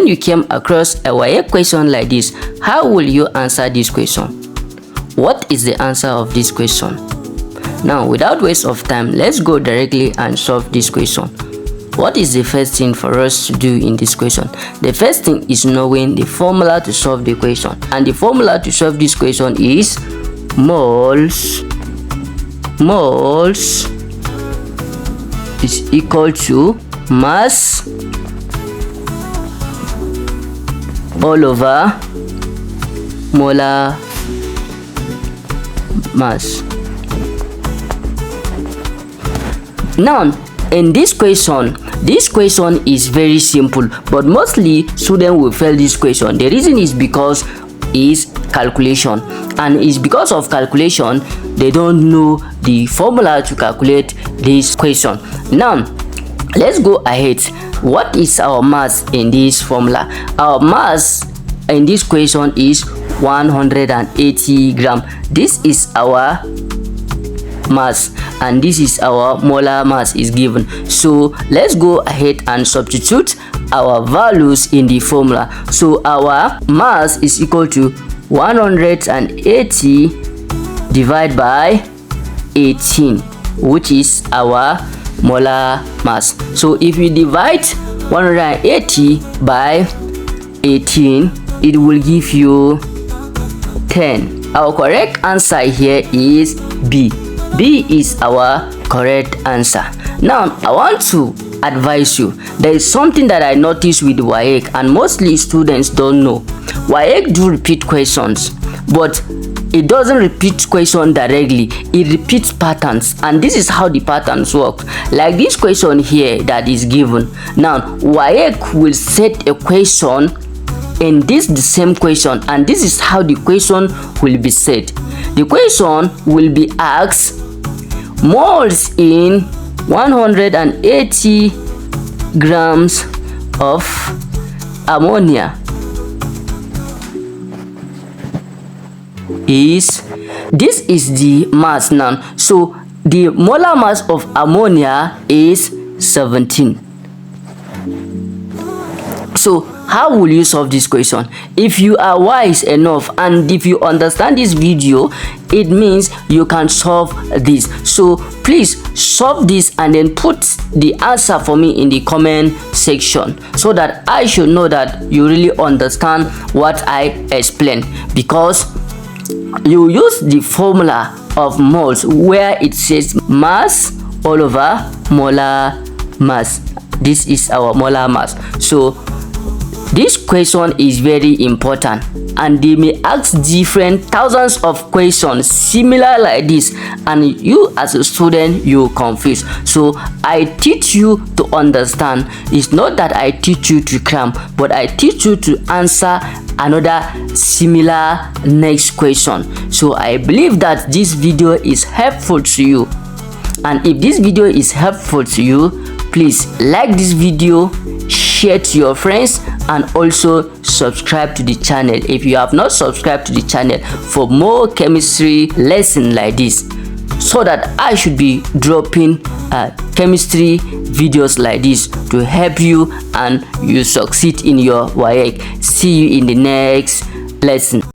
when you came across a WAEC question like this, how will you answer this question? What is the answer of this question? Now, without waste of time, let's go directly and solve this question. What is the first thing for us to do in this question? The first thing is knowing the formula to solve the question. And the formula to solve this question is moles is equal to mass all over molar mass. Now, in this question is very simple, but mostly students will fail this question. The reason is because is calculation, and it's because of calculation they don't know the formula to calculate this question. Now, let's go ahead. What is our mass in this formula? Our mass in this question is 180 gram. This is our mass and this is our molar mass is given. So let's go ahead and substitute our values in the formula. So our mass is equal to 180 divided by 18, which is our molar mass. So if we divide 180 by 18, it will give you 10. Our correct answer here is B. B is our correct answer. Now, I want to advise you. There is something that I noticed with WAEC, and mostly students don't know. WAEC do repeat questions, but it doesn't repeat question directly. It repeats patterns, and this is how the patterns work. Like this question here that is given. Now, WAEC will set a question in the same question, and this is how the question will be said. The question will be asked moles in 180 grams of ammonia is, this is the mass now. So the molar mass of ammonia is 17. So how will you solve this question? If you are wise enough and if you understand this video, it means you can solve this. So please solve this and then put the answer for me in the comment section so that I should know that you really understand what I explained, because you use the formula of moles where it says mass all over molar mass. This is our molar mass. So this question is very important, and they may ask different thousands of questions similar like this, and you as a student you confuse. So I teach you to understand. It's not that I teach you to cram, but I teach you to answer another similar next question. So I believe that this video is helpful to you, and if this video is helpful to you, please like this video, share to your friends, and also subscribe to the channel if you have not subscribed to the channel for more chemistry lesson like this, so that I should be dropping chemistry videos like this to help you and you succeed in your WAEC. See you in the next lesson.